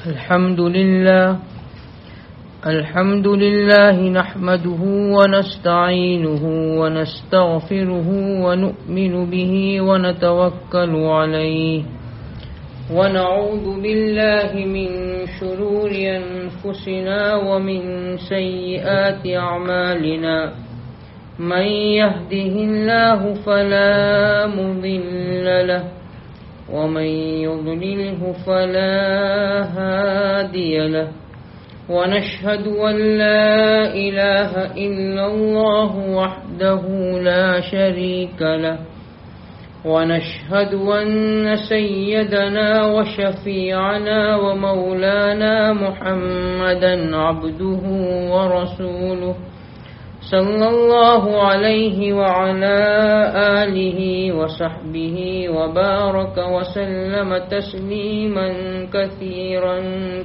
الحمد لله نحمده ونستعينه ونستغفره ونؤمن به ونتوكل عليه ونعوذ بالله من شرور أنفسنا ومن سيئات أعمالنا من يهده الله فلا مضل له ومن يضلله فلا هادي له ونشهد أن لا إله إلا الله وحده لا شريك له ونشهد أن سيدنا وشفيعنا ومولانا محمدا عبده ورسوله صلى الله عليه وعلى آله وصحبه وبارك وسلم تسليما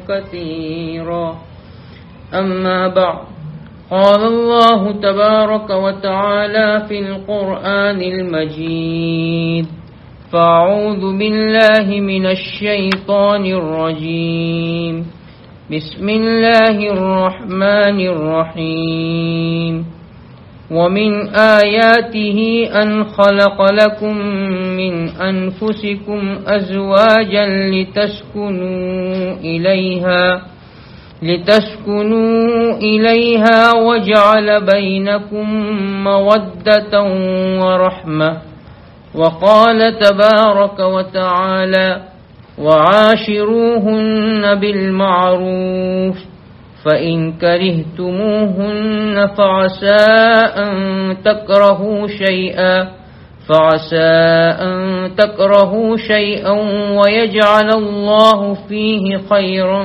كثيرا أما بعد قال الله تبارك وتعالى في القرآن المجيد فأعوذ بالله من الشيطان الرجيم بسم الله الرحمن الرحيم ومن آياته أن خلق لكم من أنفسكم أزواجا لتسكنوا إليها وجعل بينكم مودة ورحمة وقال تبارك وتعالى وعاشروهن بالمعروف فإن كرهتموهن فعسى أن تكرهوا شيئا ويجعل الله فيه خيرا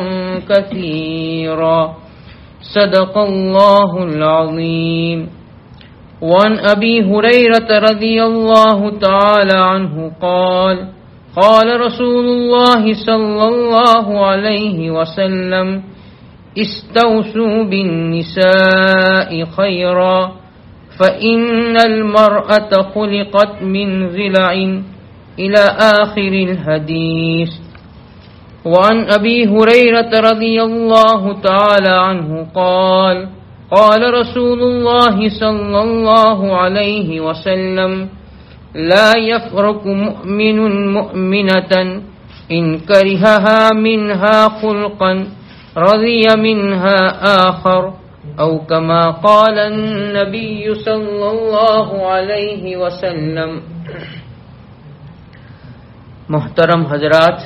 كثيرا صدق الله العظيم. وعن أبي هريرة رضي الله تعالى عنه قال رسول الله صلى الله عليه وسلم استوصوا بالنساء خيرا فإن المرأة خلقت من ضلع إلى آخر الحديث. وعن أبي هريرة رضي الله تعالى عنه قال رسول الله صلى الله عليه وسلم لا يفرق مؤمن مؤمنة إن كرهها منها خلقا رضي منها آخر أو كما قال النبي صلى الله عليه وسلم. محترم حضرات،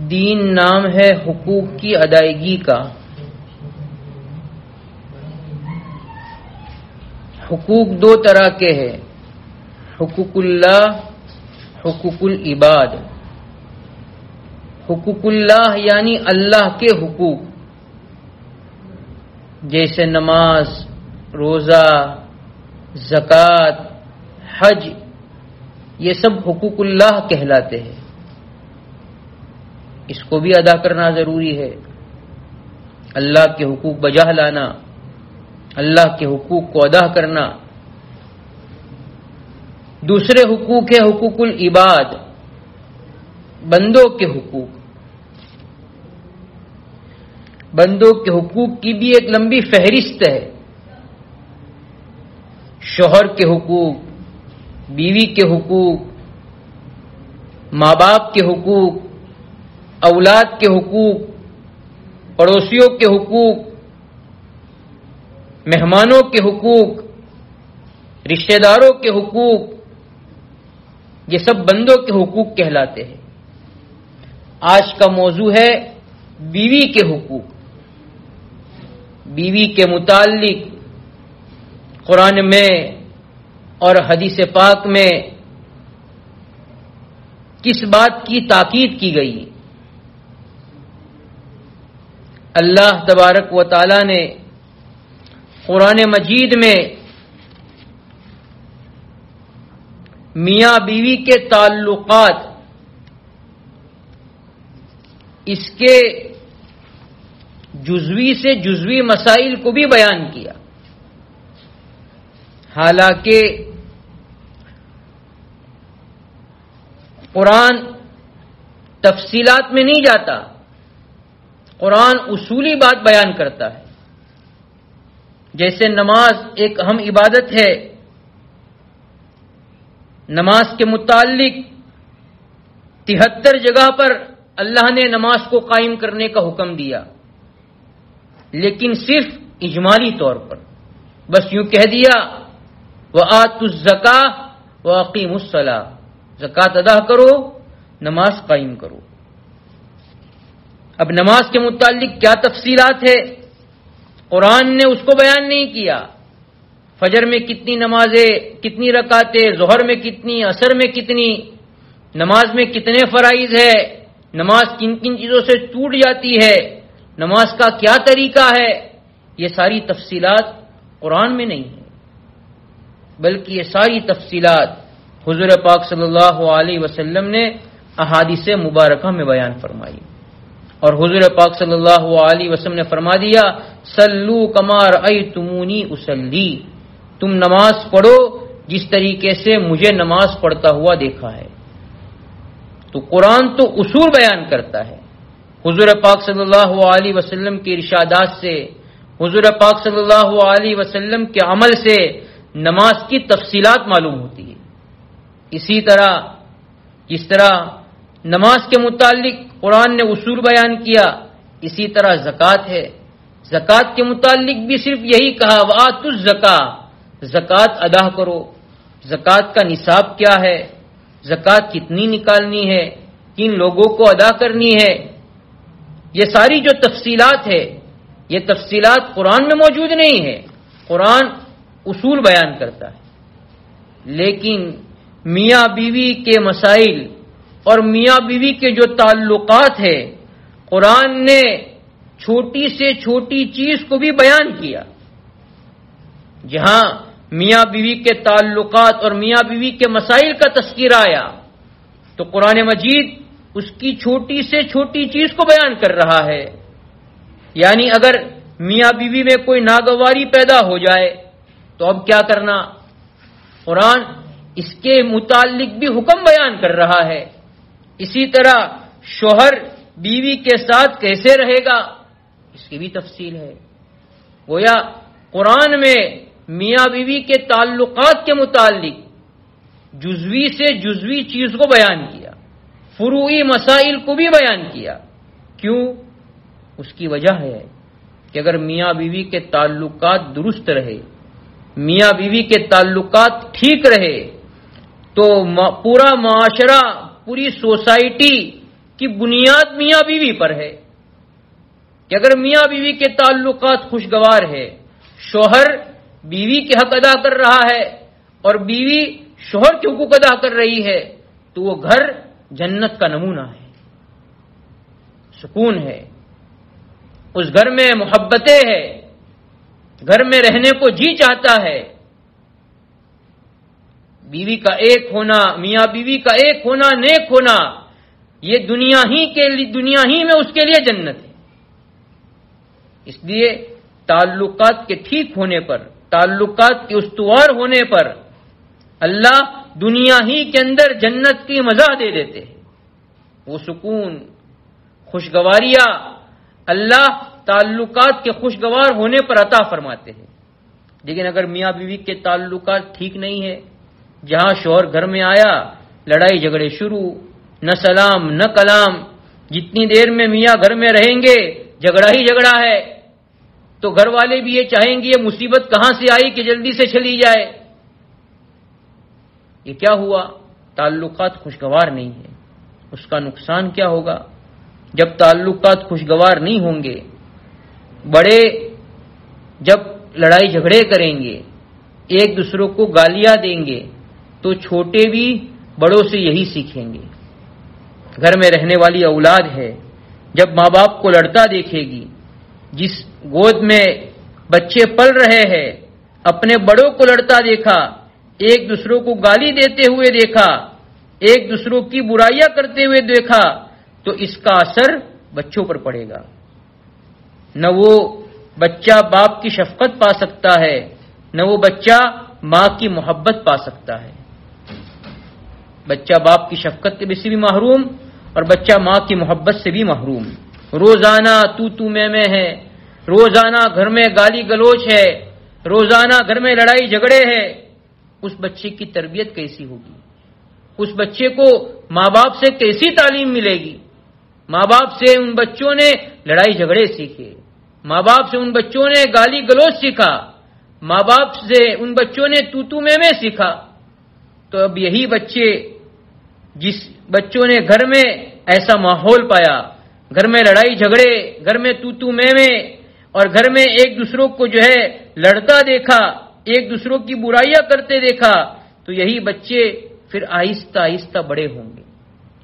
دین نام ہے حقوق کی ادائیگی کا. حقوق دو طرح کے ہیں، حقوق اللہ، حقوق العباد. حقوق اللہ یعنی اللہ کے حقوق، جیسے نماز، روزہ، زکوٰۃ، حج، یہ سب حقوق اللہ کہلاتے ہیں. اس کو بھی ادا کرنا ضروری ہے. اللہ کے حقوق بجا لانا، اللہ کے حقوق کو ادا کرنا. دوسرے حقوق ہے حقوق العباد، بندوں کے حقوق. بندوں کے حقوق کی بھی ایک لمبی فہرست ہے. شوہر کے حقوق، بیوی کے حقوق، ماں باپ کے حقوق، اولاد کے حقوق، پڑوسیوں کے حقوق، مہمانوں کے حقوق، رشتہ داروں کے حقوق، یہ سب بندوں کے حقوق کہلاتے ہیں. آج کا موضوع ہے بیوی کے حقوق. بیوی کے متعلق قرآن میں اور حدیث پاک میں کس بات کی تاکید کی گئی؟ اللہ تبارک و تعالی نے قرآن مجید میں میاں بیوی کے تعلقات، اس کے جزوی سے جزوی مسائل کو بھی بیان کیا. حالانکہ قرآن تفصیلات میں نہیں جاتا، قرآن اصولی بات بیان کرتا ہے۔ جیسے نماز ایک اہم عبادت ہے، نماز کے متعلق 73 جگہ پر اللہ نے نماز کو قائم کرنے کا حکم دیا، لیکن صرف اجمالی طور پر، بس یوں کہہ دیا وَآتُوا الزَّکاۃَ وَأَقِیمُوا الصَّلَاۃَ، زکوٰۃ ادا کرو، نماز قائم کرو۔ اب نماز کے متعلق کیا تفصیلات ہے، قرآن نے اس کو بیان نہیں کیا۔ فجر میں کتنی نمازیں، کتنی رکعتیں، ظہر میں کتنی، عصر میں کتنی، نماز میں کتنے فرائض ہے، نماز کن کن چیزوں سے ٹوٹ جاتی ہے، نماز کا کیا طریقہ ہے، یہ ساری تفصیلات قرآن میں نہیں ہے، بلکہ یہ ساری تفصیلات حضور پاک صلی اللہ علیہ وسلم نے احادیث مبارکہ میں بیان فرمائی۔ اور حضور پاک صلی اللہ علیہ وسلم نے فرما دیا صلو کما رأیتمونی اصلی، تم نماز پڑھو جس طریقے سے مجھے نماز پڑھتا ہوا دیکھا ہے۔ تو قرآن تو اصول بیان کرتا ہے، حضور پاک صلی اللہ علیہ وسلم کے ارشادات سے، حضور پاک صلی اللہ علیہ وسلم کے عمل سے نماز کی تفصیلات معلوم ہوتی ہے۔ اسی طرح جس طرح نماز کے متعلق قرآن نے اصول بیان کیا، اسی طرح زکوٰۃ ہے، زکوٰۃ کے متعلق بھی صرف یہی کہا وآتوا الزکاۃ، زکوٰۃ ادا کرو۔ زکوٰۃ کا نصاب کیا ہے، زکوٰۃ کتنی نکالنی ہے، کن لوگوں کو ادا کرنی ہے، یہ ساری جو تفصیلات ہے، یہ تفصیلات قرآن میں موجود نہیں ہے، قرآن اصول بیان کرتا ہے۔ لیکن میاں بیوی کے مسائل اور میاں بیوی کے جو تعلقات ہیں، قرآن نے چھوٹی سے چھوٹی چیز کو بھی بیان کیا۔ جہاں میاں بیوی کے تعلقات اور میاں بیوی کے مسائل کا تذکرہ آیا تو قرآن مجید اس کی چھوٹی سے چھوٹی چیز کو بیان کر رہا ہے۔ یعنی اگر میاں بیوی میں کوئی ناگواری پیدا ہو جائے تو اب کیا کرنا، قرآن اس کے متعلق بھی حکم بیان کر رہا ہے۔ اسی طرح شوہر بیوی کے ساتھ کیسے رہے گا، اس کی بھی تفصیل ہے۔ گویا قرآن میں میاں بیوی کے تعلقات کے متعلق جزوی سے جزوی چیز کو بیان کیا، فروعی مسائل کو بھی بیان کیا۔ کیوں؟ اس کی وجہ ہے کہ اگر میاں بیوی کے تعلقات درست رہے، میاں بیوی کے تعلقات ٹھیک رہے تو پورا معاشرہ، پوری سوسائٹی کی بنیاد میاں بیوی پر ہے کہ اگر میاں بیوی کے تعلقات خوشگوار ہے، شوہر بیوی کے حق ادا کر رہا ہے اور بیوی شوہر کے حقوق ادا کر رہی ہے تو وہ گھر جنت کا نمونہ ہے، سکون ہے، اس گھر میں محبتیں ہے، گھر میں رہنے کو جی چاہتا ہے۔ بیوی کا ایک ہونا، میاں بیوی کا ایک ہونا، نیک ہونا، یہ دنیا ہی میں اس کے لیے جنت ہے۔ اس لیے تعلقات کے ٹھیک ہونے پر، تعلقات کے استوار ہونے پر اللہ دنیا ہی کے اندر جنت کی مزہ دے دیتے ہیں، وہ سکون، خوشگواریاں اللہ تعلقات کے خوشگوار ہونے پر عطا فرماتے ہیں۔ لیکن اگر میاں بیوی کے تعلقات ٹھیک نہیں ہے، جہاں شوہر گھر میں آیا لڑائی جھگڑے شروع، نہ سلام نہ کلام، جتنی دیر میں میاں گھر میں رہیں گے جھگڑا ہی جھگڑا ہے، تو گھر والے بھی یہ چاہیں گے یہ مصیبت کہاں سے آئی کہ جلدی سے چلی جائے۔ یہ کیا ہوا؟ تعلقات خوشگوار نہیں ہے۔ اس کا نقصان کیا ہوگا؟ جب تعلقات خوشگوار نہیں ہوں گے، بڑے جب لڑائی جھگڑے کریں گے، ایک دوسرے کو گالیاں دیں گے، تو چھوٹے بھی بڑوں سے یہی سیکھیں گے۔ گھر میں رہنے والی اولاد ہے، جب ماں باپ کو لڑتا دیکھے گی، جس گود میں بچے پل رہے ہیں اپنے بڑوں کو لڑتا دیکھا، ایک دوسروں کو گالی دیتے ہوئے دیکھا، ایک دوسروں کی برائیاں کرتے ہوئے دیکھا، تو اس کا اثر بچوں پر پڑے گا۔ نہ وہ بچہ باپ کی شفقت پا سکتا ہے، نہ وہ بچہ ماں کی محبت پا سکتا ہے۔ بچہ باپ کی شفقت کے بھی محروم اور بچہ ماں کی محبت سے بھی محروم، روزانہ تو میں ہے، روزانہ گھر میں گالی گلوچ ہے، روزانہ گھر میں لڑائی جھگڑے ہے، اس بچے کی تربیت کیسی ہوگی؟ اس بچے کو ماں باپ سے کیسی تعلیم ملے گی؟ ماں باپ سے ان بچوں نے لڑائی جھگڑے سیکھے، ماں باپ سے ان بچوں نے گالی گلوچ سیکھا، ماں باپ سے ان بچوں نے تو میں سیکھا۔ تو اب یہی بچے، جس بچوں نے گھر میں ایسا ماحول پایا، گھر میں لڑائی جھگڑے، گھر میں تو میں اور گھر میں ایک دوسروں کو جو ہے لڑتا دیکھا، ایک دوسروں کی برائیاں کرتے دیکھا، تو یہی بچے پھر آہستہ آہستہ بڑے ہوں گے،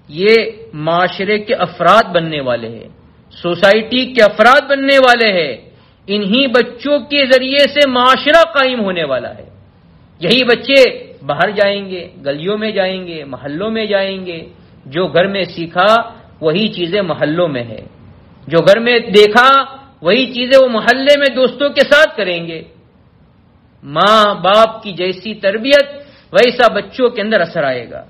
یہ معاشرے کے افراد بننے والے ہیں، سوسائٹی کے افراد بننے والے ہیں، انہی بچوں کے ذریعے سے معاشرہ قائم ہونے والا ہے۔ یہی بچے باہر جائیں گے، گلیوں میں جائیں گے، محلوں میں جائیں گے، جو گھر میں سیکھا وہی چیزیں محلوں میں ہے، جو گھر میں دیکھا وہی چیزیں وہ محلے میں دوستوں کے ساتھ کریں گے۔ ماں باپ کی جیسی تربیت ویسا بچوں کے اندر اثر آئے گا۔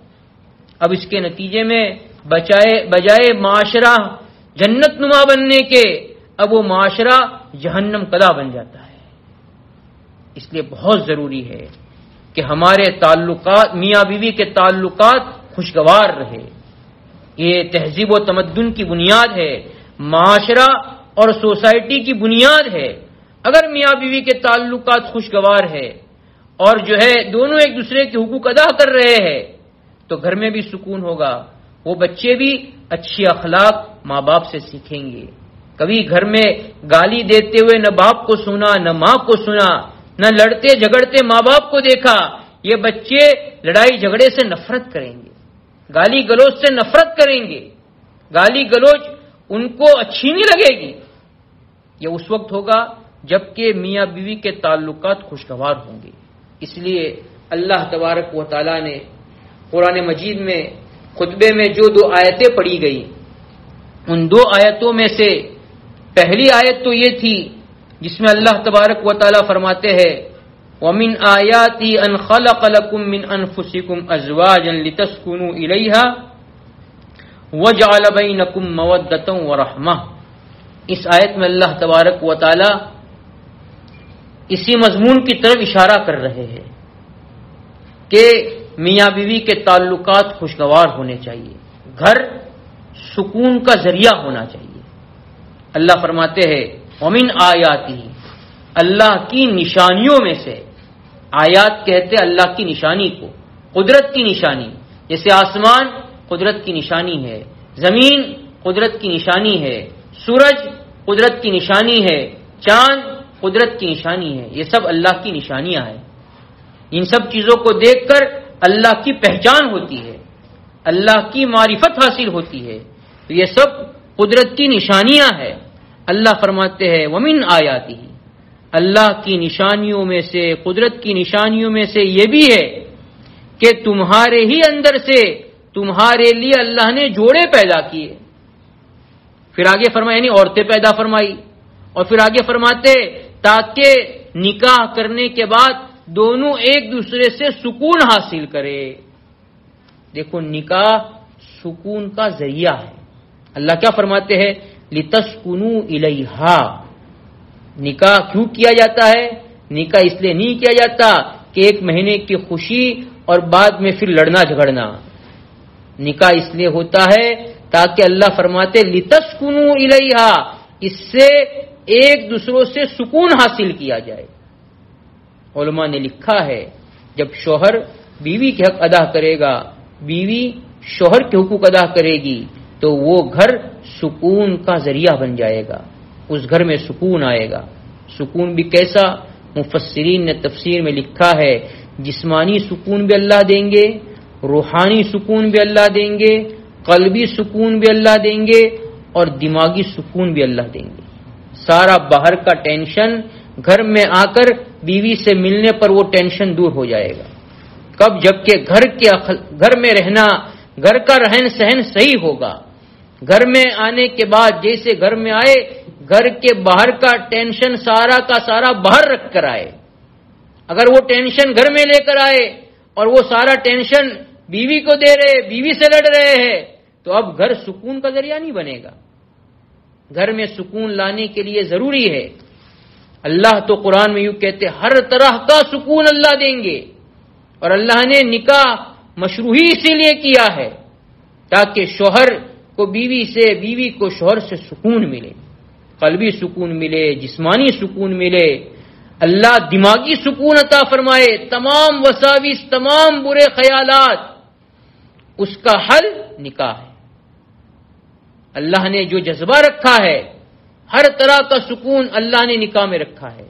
اب اس کے نتیجے میں بجائے معاشرہ جنت نما بننے کے، اب وہ معاشرہ جہنم کدا بن جاتا ہے۔ اس لیے بہت ضروری ہے کہ ہمارے تعلقات، میاں بیوی کے تعلقات خوشگوار رہے۔ یہ تہذیب و تمدن کی بنیاد ہے، معاشرہ اور سوسائٹی کی بنیاد ہے۔ اگر میاں بیوی کے تعلقات خوشگوار ہے اور جو ہے دونوں ایک دوسرے کے حقوق ادا کر رہے ہیں تو گھر میں بھی سکون ہوگا، وہ بچے بھی اچھی اخلاق ماں باپ سے سیکھیں گے۔ کبھی گھر میں گالی دیتے ہوئے نہ باپ کو سنا، نہ ماں کو سنا، نہ لڑتے جھگڑتے ماں باپ کو دیکھا، یہ بچے لڑائی جھگڑے سے نفرت کریں گے، گالی گلوچ سے نفرت کریں گے، گالی گلوچ ان کو اچھی نہیں لگے گی۔ یہ اس وقت ہوگا جبکہ میاں بیوی کے تعلقات خوشگوار ہوں گے۔ اس لیے اللہ تبارک و تعالی نے قرآن مجید میں خطبے میں جو 2 آیتیں پڑھی گئی، ان 2 آیتوں میں سے پہلی آیت تو یہ تھی جس میں اللہ تبارک و تعالی فرماتے ہیں وَمِنْ آيَاتِهِ أَنْ خَلَقَ لَكُم مِّنْ أَنفُسِكُمْ أَزْوَاجًا لِتَسْكُنُوا إِلَيْهَا وَجَعَلَ بَيْنَكُم مَّوَدَّةً وَرَحْمَةً۔ اس آیت میں اللہ تبارک و تعالی اسی مضمون کی طرف اشارہ کر رہے ہیں کہ میاں بیوی کے تعلقات خوشگوار ہونے چاہیے، گھر سکون کا ذریعہ ہونا چاہیے۔ اللہ فرماتے ہیں وَمِنْ آیَاتِهِ، اللہ کی نشانیوں میں سے، آیات کہتے اللہ کی نشانی کو، قدرت کی نشانی، جیسے آسمان قدرت کی نشانی ہے، زمین قدرت کی نشانی ہے، سورج قدرت کی نشانی ہے، چاند قدرت کی نشانی ہے، یہ سب اللہ کی نشانیاں ہیں۔ ان سب چیزوں کو دیکھ کر اللہ کی پہچان ہوتی ہے، اللہ کی معرفت حاصل ہوتی ہے، تو یہ سب قدرت کی نشانیاں ہیں۔ اللہ فرماتے ہیں وَمِنْ آیَاتِهِ، اللہ کی نشانیوں میں سے، قدرت کی نشانیوں میں سے یہ بھی ہے کہ تمہارے ہی اندر سے تمہارے لیے اللہ نے جوڑے پیدا کیے۔ پھر آگے فرمایا یعنی عورتیں پیدا فرمائی، اور پھر آگے فرماتے تاکہ نکاح کرنے کے بعد دونوں ایک دوسرے سے سکون حاصل کرے۔ دیکھو نکاح سکون کا ذریعہ ہے۔ اللہ کیا فرماتے ہیں لِتَسْكُنُوا إِلَيْهَا، نکاح کیوں کیا جاتا ہے؟ نکاح اس لیے نہیں کیا جاتا کہ 1 مہینے کی خوشی اور بعد میں پھر لڑنا جھگڑنا، نکاح اس لیے ہوتا ہے تاکہ اللہ فرماتے لِتَسْكُنُوا إِلَيْهَا، اس سے ایک دوسروں سے سکون حاصل کیا جائے۔ علماء نے لکھا ہے جب شوہر بیوی کے حق ادا کرے گا، بیوی شوہر کے حقوق ادا کرے گی تو وہ گھر سکون کا ذریعہ بن جائے گا، اس گھر میں سکون آئے گا۔ سکون بھی کیسا؟ مفسرین نے تفسیر میں لکھا ہے جسمانی سکون بھی اللہ دیں گے، روحانی سکون بھی اللہ دیں گے، قلبی سکون بھی اللہ دیں گے اور دماغی سکون بھی اللہ دیں گے۔ سارا باہر کا ٹینشن گھر میں آ کر بیوی سے ملنے پر وہ ٹینشن دور ہو جائے گا۔ کب؟ جبکہ گھر میں رہنا، گھر کا رہن سہن صحیح ہوگا۔ گھر میں آنے کے بعد جیسے گھر میں آئے، گھر کے باہر کا ٹینشن سارا کا سارا باہر رکھ کر آئے۔ اگر وہ ٹینشن گھر میں لے کر آئے اور وہ سارا ٹینشن بیوی کو دے رہے، بیوی سے لڑ رہے ہیں، تو اب گھر سکون کا ذریعہ نہیں بنے گا. گھر میں سکون لانے کے لیے ضروری ہے. اللہ تو قرآن میں یوں کہتے ہر طرح کا سکون اللہ دیں گے. اور اللہ نے نکاح مشروع ہی اسی لیے کیا ہے تاکہ شوہر کو بیوی سے، بیوی کو شوہر سے سکون ملے، قلبی سکون ملے، جسمانی سکون ملے. اللہ دماغی سکون عطا فرمائے. تمام وساوس، تمام برے خیالات، اس کا حل نکاح ہے. اللہ نے جو جذبہ رکھا ہے، ہر طرح کا سکون اللہ نے نکاح میں رکھا ہے.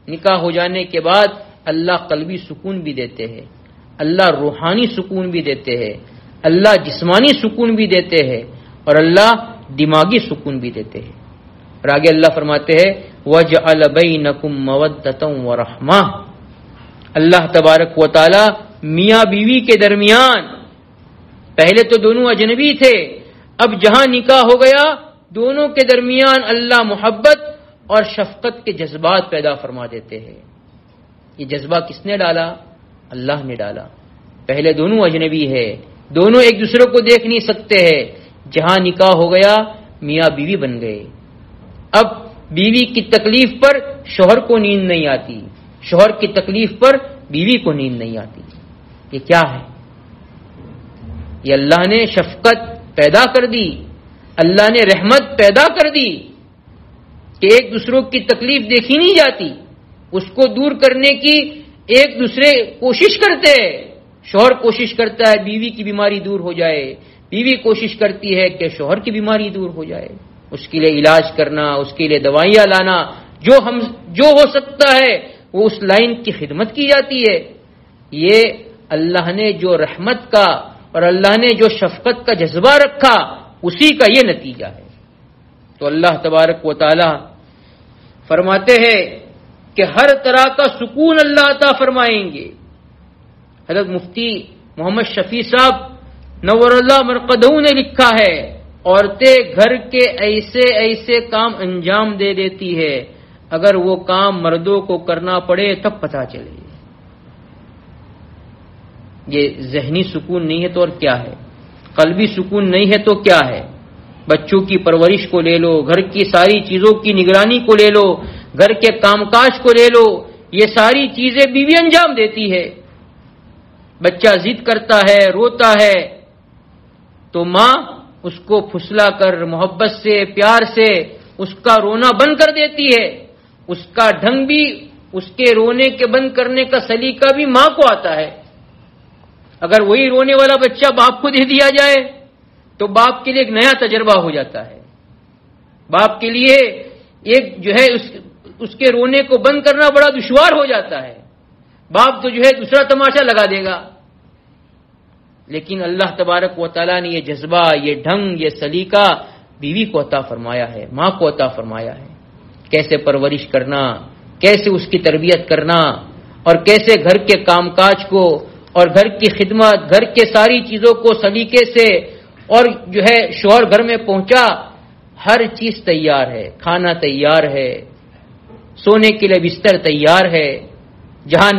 نکاح ہو جانے کے بعد اللہ قلبی سکون بھی دیتے ہیں، اللہ روحانی سکون بھی دیتے ہیں، اللہ جسمانی سکون بھی دیتے ہیں، اور اللہ دماغی سکون بھی دیتے ہیں. اور آگے اللہ فرماتے ہیں وَجَعَلَ بَيْنَكُمْ مَوَدَّةً وَرَحْمَةً. اللہ تبارک و تعالی میاں بیوی کے درمیان، پہلے تو دونوں اجنبی تھے، اب جہاں نکاح ہو گیا دونوں کے درمیان اللہ محبت اور شفقت کے جذبات پیدا فرما دیتے ہیں. یہ جذبہ کس نے ڈالا؟ اللہ نے ڈالا. پہلے دونوں اجنبی ہے، دونوں ایک دوسرے کو دیکھ نہیں سکتے ہیں، جہاں نکاح ہو گیا میاں بیوی بن گئے. اب بیوی کی تکلیف پر شوہر کو نیند نہیں آتی، شوہر کی تکلیف پر بیوی کو نیند نہیں آتی. یہ کیا ہے؟ یہ اللہ نے شفقت پیدا کر دی، اللہ نے رحمت پیدا کر دی کہ ایک دوسروں کی تکلیف دیکھی نہیں جاتی، اس کو دور کرنے کی ایک دوسرے کوشش کرتے ہیں. شوہر کوشش کرتا ہے بیوی کی بیماری دور ہو جائے، بیوی کوشش کرتی ہے کہ شوہر کی بیماری دور ہو جائے. اس کے لیے علاج کرنا، اس کے لیے دوائیاں لانا، جو ہو سکتا ہے وہ اس لائن کی خدمت کی جاتی ہے. یہ اللہ نے جو رحمت کا اور اللہ نے جو شفقت کا جذبہ رکھا اسی کا یہ نتیجہ ہے. تو اللہ تبارک و تعالی فرماتے ہیں کہ ہر طرح کا سکون اللہ عطا فرمائیں گے. حضرت مفتی محمد شفیع صاحب نور اللہ مرقدہ نے لکھا ہے عورتیں گھر کے ایسے ایسے کام انجام دے دیتی ہے، اگر وہ کام مردوں کو کرنا پڑے تب پتہ چلے. یہ ذہنی سکون نہیں ہے تو اور کیا ہے؟ قلبی سکون نہیں ہے تو کیا ہے؟ بچوں کی پرورش کو لے لو، گھر کی ساری چیزوں کی نگرانی کو لے لو، گھر کے کام کاج کو لے لو، یہ ساری چیزیں بیوی انجام دیتی ہے. بچہ ضد کرتا ہے، روتا ہے، تو ماں اس کو پھسلا کر محبت سے، پیار سے اس کا رونا بند کر دیتی ہے. اس کا ڈھنگ بھی، اس کے رونے کے بند کرنے کا سلیقہ بھی ماں کو آتا ہے. اگر وہی رونے والا بچہ باپ کو دے دیا جائے تو باپ کے لیے ایک نیا تجربہ ہو جاتا ہے. باپ کے لیے ایک جو ہے اس کے رونے کو بند کرنا بڑا دشوار ہو جاتا ہے. باپ تو جو ہے دوسرا تماشا لگا دے گا. لیکن اللہ تبارک و تعالیٰ نے یہ جذبہ، یہ ڈھنگ، یہ سلیقہ بیوی کو عطا فرمایا ہے، ماں کو عطا فرمایا ہے. کیسے پرورش کرنا، کیسے اس کی تربیت کرنا، اور کیسے گھر کے کام کاج کو اور گھر کی خدمت، گھر کے ساری چیزوں کو سلیقے سے، اور جو ہے شوہر گھر میں پہنچا ہر چیز تیار ہے، کھانا تیار ہے، سونے کے لیے بستر تیار ہے، جہاں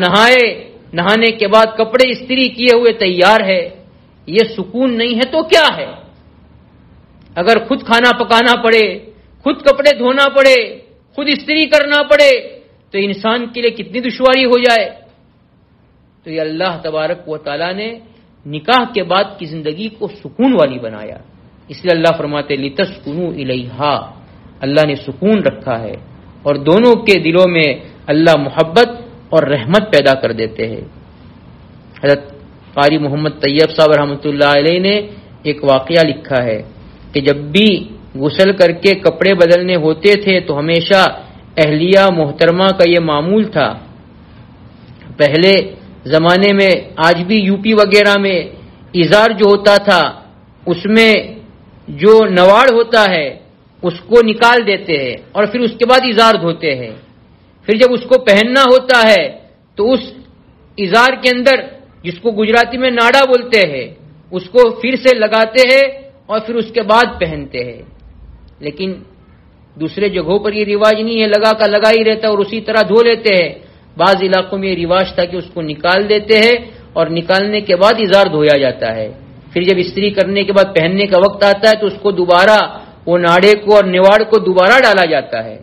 نہانے کے بعد کپڑے استری کیے ہوئے تیار ہے. یہ سکون نہیں ہے تو کیا ہے؟ اگر خود کھانا پکانا پڑے، خود کپڑے دھونا پڑے، خود استری کرنا پڑے تو انسان کے لیے کتنی دشواری ہو جائے. تو یہ اللہ تبارک و تعالیٰ نے نکاح کے بعد کی زندگی کو سکون والی بنایا. اس لیے اللہ فرماتے لِتَسْكُنُوا إِلَيْهَا، اللہ نے سکون رکھا ہے اور دونوں کے دلوں میں اللہ محبت اور رحمت پیدا کر دیتے ہیں. حضرت قاری محمد طیب صاحب رحمۃ اللہ علیہ نے ایک واقعہ لکھا ہے کہ جب بھی غسل کر کے کپڑے بدلنے ہوتے تھے تو ہمیشہ اہلیہ محترمہ کا یہ معمول تھا. پہلے زمانے میں، آج بھی یو پی وغیرہ میں ازار جو ہوتا تھا اس میں جو نواڑ ہوتا ہے اس کو نکال دیتے ہیں اور پھر اس کے بعد ازار دھوتے ہیں. پھر جب اس کو پہننا ہوتا ہے تو اس ازار کے اندر، جس کو گجراتی میں ناڑا بولتے ہیں، اس کو پھر سے لگاتے ہیں اور پھر اس کے بعد پہنتے ہیں. لیکن دوسرے جگہوں پر یہ رواج نہیں ہے، لگا ہی رہتا اور اسی طرح دھو لیتے ہیں. بعض علاقوں میں یہ رواج تھا کہ اس کو نکال دیتے ہیں اور نکالنے کے بعد ازار دھویا جاتا ہے. پھر جب استری کرنے کے بعد پہننے کا وقت آتا ہے تو اس کو دوبارہ وہ ناڑے کو اور نواڑ کو دوبارہ ڈالا جاتا ہے۔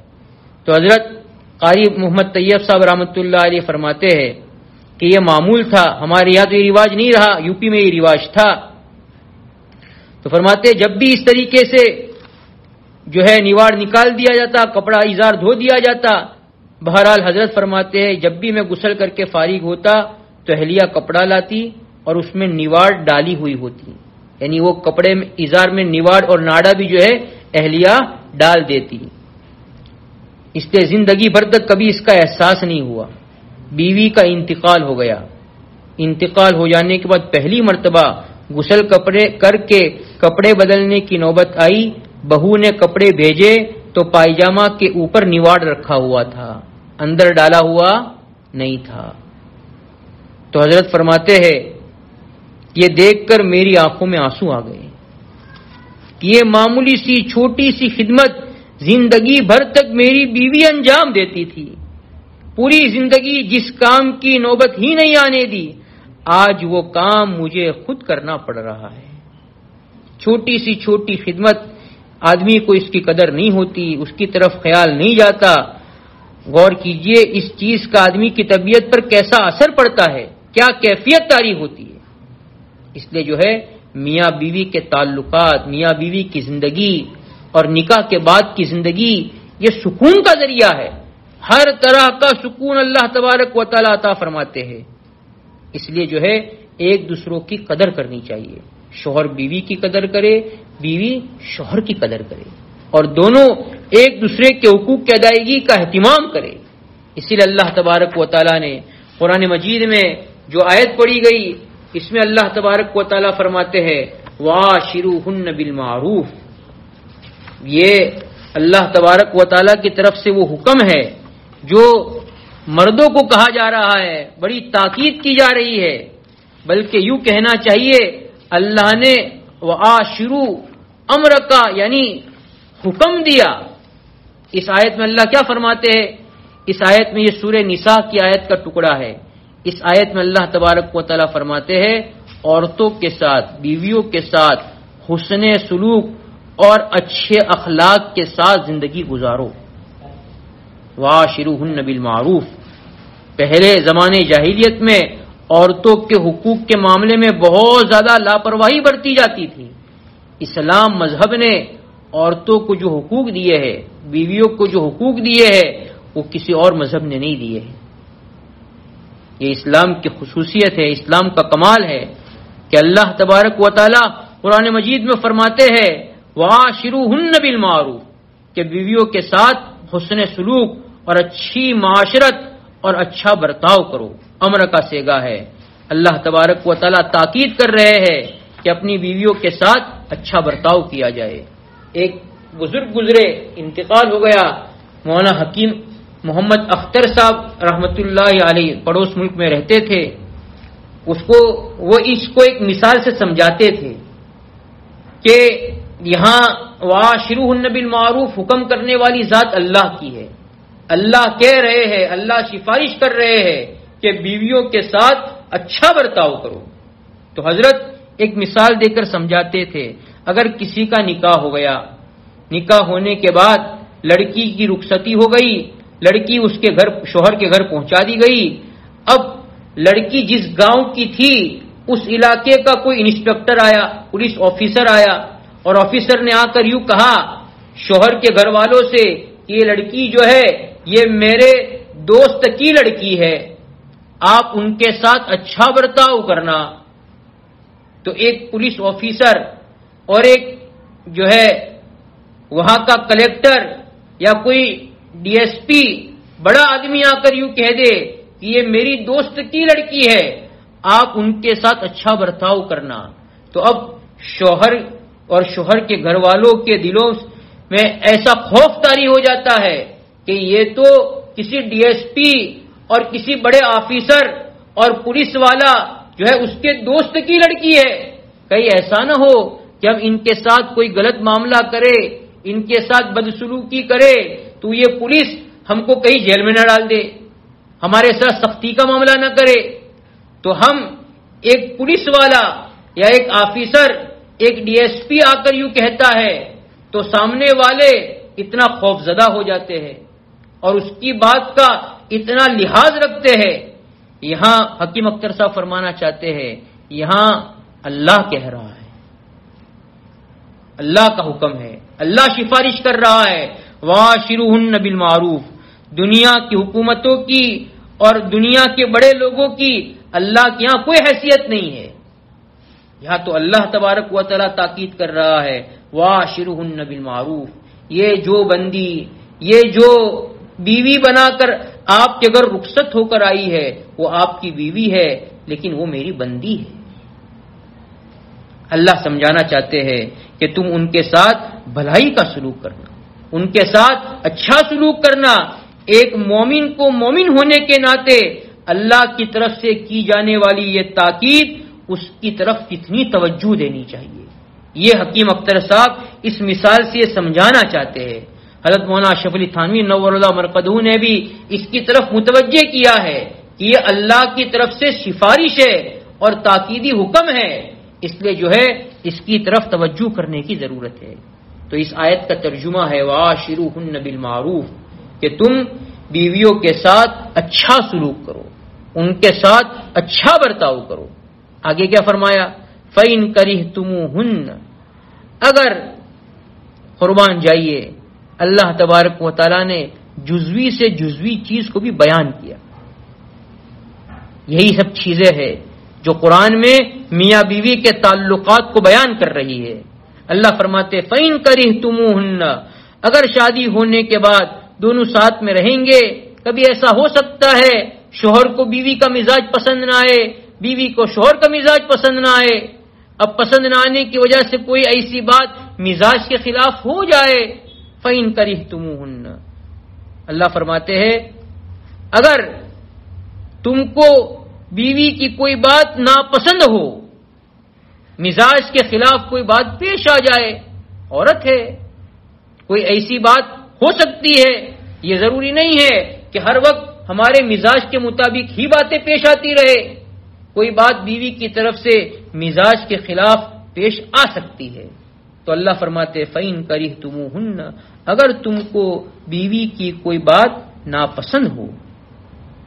تو حضرت قاری محمد طیب صاحب رحمۃ اللہ علیہ فرماتے ہیں کہ یہ معمول تھا، ہمارے یہاں تو یہ رواج نہیں رہا، یو پی میں یہ رواج تھا۔ تو فرماتے ہیں جب بھی اس طریقے سے جو ہے نواڑ نکال دیا جاتا، کپڑا ازار دھو دیا جاتا، بہرحال حضرت فرماتے ہیں جب بھی میں غسل کر کے فارغ ہوتا تو اہلیہ کپڑا لاتی اور اس میں نواڑ ڈالی ہوئی ہوتی، یعنی وہ کپڑے میں ازار میں نواڑ اور ناڑا بھی جو ہے اہلیہ ڈال دیتی۔ اس لیے زندگی بھر تک کبھی اس کا احساس نہیں ہوا۔ بیوی کا انتقال ہو گیا، انتقال ہو جانے کے بعد پہلی مرتبہ غسل کر کے کپڑے بدلنے کی نوبت آئی، بہو نے کپڑے بھیجے تو پائجامہ کے اوپر نواڑ رکھا ہوا تھا، اندر ڈالا ہوا نہیں تھا۔ تو حضرت فرماتے ہیں یہ دیکھ کر میری آنکھوں میں آنسو آ گئے کہ یہ معمولی سی چھوٹی سی خدمت زندگی بھر تک میری بیوی انجام دیتی تھی، پوری زندگی جس کام کی نوبت ہی نہیں آنے دی، آج وہ کام مجھے خود کرنا پڑ رہا ہے۔ چھوٹی سی چھوٹی خدمت، آدمی کو اس کی قدر نہیں ہوتی، اس کی طرف خیال نہیں جاتا۔ غور کیجئے اس چیز کا آدمی کی طبیعت پر کیسا اثر پڑتا ہے، کیا کیفیت طاری ہوتی ہے۔ اس لیے جو ہے میاں بیوی کے تعلقات، میاں بیوی کی زندگی اور نکاح کے بعد کی زندگی یہ سکون کا ذریعہ ہے، ہر طرح کا سکون اللہ تبارک و تعالیٰ عطا فرماتے ہیں۔ اس لیے جو ہے ایک دوسروں کی قدر کرنی چاہیے، شوہر بیوی کی قدر کرے، بیوی شوہر کی قدر کرے، اور دونوں ایک دوسرے کے حقوق کی ادائیگی کا اہتمام کرے۔ اسی لیے اللہ تبارک و تعالیٰ نے قرآن مجید میں جو آیت پڑھی گئی اس میں اللہ تبارک و تعالیٰ فرماتے ہیں وَعَاشِرُوهُنَّ بِالْمَعْرُوفِ، یہ اللہ تبارک و تعالیٰ کی طرف سے وہ حکم ہے جو مردوں کو کہا جا رہا ہے، بڑی تاکید کی جا رہی ہے، بلکہ یوں کہنا چاہیے اللہ نے وَعَاشِرُوا امر کا یعنی حکم دیا۔ اس آیت میں اللہ کیا فرماتے ہیں؟ اس آیت میں یہ سورہ نساء کی آیت کا ٹکڑا ہے۔ اس آیت میں اللہ تبارک و تعالیٰ فرماتے ہیں عورتوں کے ساتھ، بیویوں کے ساتھ حسن سلوک اور اچھے اخلاق کے ساتھ زندگی گزارو۔ وَعَاشِرُوهُنَّ بِالْمَعْرُوفِ، پہلے زمانے جاہلیت میں عورتوں کے حقوق کے معاملے میں بہت زیادہ لاپرواہی برتی جاتی تھی۔ اسلام مذہب نے عورتوں کو جو حقوق دیے ہیں، بیویوں کو جو حقوق دیے ہیں، وہ کسی اور مذہب نے نہیں دیے ہیں۔ یہ اسلام کی خصوصیت ہے، اسلام کا کمال ہے کہ اللہ تبارک و تعالیٰ قرآن مجید میں فرماتے ہیں وَعَاشِرُوهُنَّ بِالْمَعْرُوفِ کہ بیویوں کے ساتھ حسن سلوک اور اچھی معاشرت اور اچھا برتاؤ کرو، امر کا صیغہ ہے۔ اللہ تبارک و تعالیٰ تاکید کر رہے ہیں کہ اپنی بیویوں کے ساتھ اچھا برتاؤ کیا جائے۔ ایک بزرگ گزرے، انتقال ہو گیا، مولانا حکیم محمد اختر صاحب رحمۃ اللہ علیہ، پڑوس ملک میں رہتے تھے۔ وہ اس کو ایک مثال سے سمجھاتے تھے کہ یہاں وَعَاشِرُوهُنَّ بِالْمَعْرُوفِ حکم کرنے والی ذات اللہ کی ہے، اللہ کہہ رہے ہیں، اللہ سفارش کر رہے ہیں کہ بیویوں کے ساتھ اچھا برتاؤ کرو۔ تو حضرت ایک مثال دے کر سمجھاتے تھے، اگر کسی کا نکاح ہو گیا، نکاح ہونے کے بعد لڑکی کی رخصتی ہو گئی، لڑکی اس کے گھر، شوہر کے گھر پہنچا دی گئی، اب لڑکی جس گاؤں کی تھی اس علاقے کا کوئی انسپکٹر آیا، پولیس آفیسر آیا، اور آفیسر نے آ کر یوں کہا شوہر کے گھر والوں سے کہ یہ لڑکی جو ہے یہ میرے دوست کی لڑکی ہے، آپ ان کے ساتھ اچھا برتاؤ کرنا۔ تو ایک پولیس آفیسر اور ایک جو ہے وہاں کا کلیکٹر یا کوئی ڈی ایس پی بڑا آدمی آ کر یوں کہہ دے کہ یہ میری دوست کی لڑکی ہے، آپ ان کے ساتھ اچھا برتاؤ کرنا، تو اب شوہر اور شوہر کے گھر والوں کے دلوں میں ایسا خوف طاری ہو جاتا ہے کہ یہ تو کسی ڈی ایس پی اور کسی بڑے آفیسر اور پولیس والا جو ہے اس کے دوست کی لڑکی ہے، کہیں ایسا نہ ہو کہ ہم ان کے ساتھ کوئی غلط معاملہ کرے، ان کے ساتھ بدسلوکی کرے تو یہ پولیس ہم کو کہیں جیل میں نہ ڈال دے، ہمارے ساتھ سختی کا معاملہ نہ کرے۔ تو ہم ایک پولیس والا یا ایک آفیسر، ایک ڈی ایس پی آ کر یوں کہتا ہے تو سامنے والے اتنا خوف زدہ ہو جاتے ہیں اور اس کی بات کا اتنا لحاظ رکھتے ہیں. یہاں حکیم اختر صاحب فرمانا چاہتے ہیں یہاں اللہ کہہ رہا ہے، اللہ کا حکم ہے، اللہ سفارش کر رہا ہے وَعَاشِرُوهُنَّ بِالْمَعْرُوفِ. دنیا کی حکومتوں کی اور دنیا کے بڑے لوگوں کی اللہ کے یہاں کوئی حیثیت نہیں ہے. یہاں تو اللہ تبارک و تعالیٰ تاکید کر رہا ہے وَعَاشِرُوهُنَّ بِالْمَعْرُوفِ. یہ جو بندی، یہ جو بیوی بنا کر آپ کے گھر رخصت ہو کر آئی ہے وہ آپ کی بیوی ہے لیکن وہ میری بندی ہے. اللہ سمجھانا چاہتے ہیں کہ تم ان کے ساتھ بھلائی کا سلوک کرنا، ان کے ساتھ اچھا سلوک کرنا. ایک مومن کو مومن ہونے کے ناطے اللہ کی طرف سے کی جانے والی یہ تاکید اس کی طرف کتنی توجہ دینی چاہیے. یہ حکیم اختر صاحب اس مثال سے یہ سمجھانا چاہتے ہیں. حضرت مولانا اشرف علی تھانوی نور اللہ مرقدہ نے بھی اس کی طرف متوجہ کیا ہے کہ یہ اللہ کی طرف سے سفارش ہے اور تاکیدی حکم ہے، اس لیے جو ہے اس کی طرف توجہ کرنے کی ضرورت ہے. تو اس آیت کا ترجمہ ہے وَعَاشِرُوهُنَّ بِالْمَعْرُوفِ کہ تم بیویوں کے ساتھ اچھا سلوک کرو، ان کے ساتھ اچھا برتاؤ کرو. آگے کیا فرمایا؟ فَإِن كَرِهْتُمُوهُنَّ. اگر قربان جائیے اللہ تبارک و تعالیٰ نے جزوی سے جزوی چیز کو بھی بیان کیا. یہی سب چیزیں ہیں جو قرآن میں میاں بیوی کے تعلقات کو بیان کر رہی ہے. اللہ فرماتے فَإِن كَرِهْتُمُوهُنَّ. اگر شادی ہونے کے بعد دونوں ساتھ میں رہیں گے، کبھی ایسا ہو سکتا ہے شوہر کو بیوی کا مزاج پسند نہ آئے، بیوی کو شوہر کا مزاج پسند نہ آئے. اب پسند نہ آنے کی وجہ سے کوئی ایسی بات مزاج کے خلاف ہو جائے. فَإِن كَرِهْتُمُوهُنَّ. اللہ فرماتے ہیں اگر تم کو بیوی کی کوئی بات ناپسند ہو، مزاج کے خلاف کوئی بات پیش آ جائے، عورت ہے، کوئی ایسی بات ہو سکتی ہے، یہ ضروری نہیں ہے کہ ہر وقت ہمارے مزاج کے مطابق ہی باتیں پیش آتی رہے. کوئی بات بیوی کی طرف سے مزاج کے خلاف پیش آ سکتی ہے. تو اللہ فرماتے فَإِن كَرِهْتُمُوهُنَّ. اگر تم کو بیوی کی کوئی بات ناپسند ہو،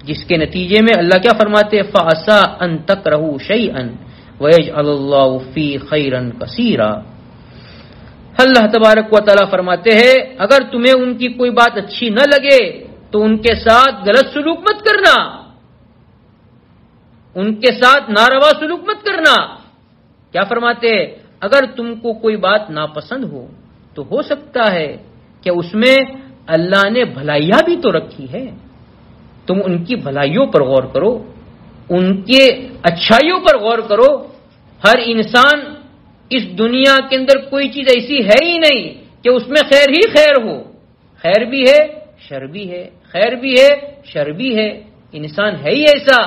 جس کے نتیجے میں اللہ کیا فرماتے فَعَسَىٰ أَن تَكْرَهُوا شَيْئًا وَيَجْعَلَ اللَّهُ فِيهِ خَيْرًا كَثِيرًا. اللہ تبارک و تعالیٰ فرماتے ہیں اگر تمہیں ان کی کوئی بات اچھی نہ لگے تو ان کے ساتھ غلط سلوک مت کرنا، ان کے ساتھ ناروا سلوک مت کرنا. کیا فرماتے ہیں اگر تم کو کوئی بات ناپسند ہو تو ہو سکتا ہے کہ اس میں اللہ نے بھلائیاں بھی تو رکھی ہے، تم ان کی بھلائیوں پر غور کرو، ان کے اچھائیوں پر غور کرو. ہر انسان اس دنیا کے اندر کوئی چیز ایسی ہے ہی نہیں کہ اس میں خیر ہی خیر ہو. خیر بھی ہے، شر بھی ہے، خیر بھی ہے، شر بھی ہے. انسان ہے ہی ایسا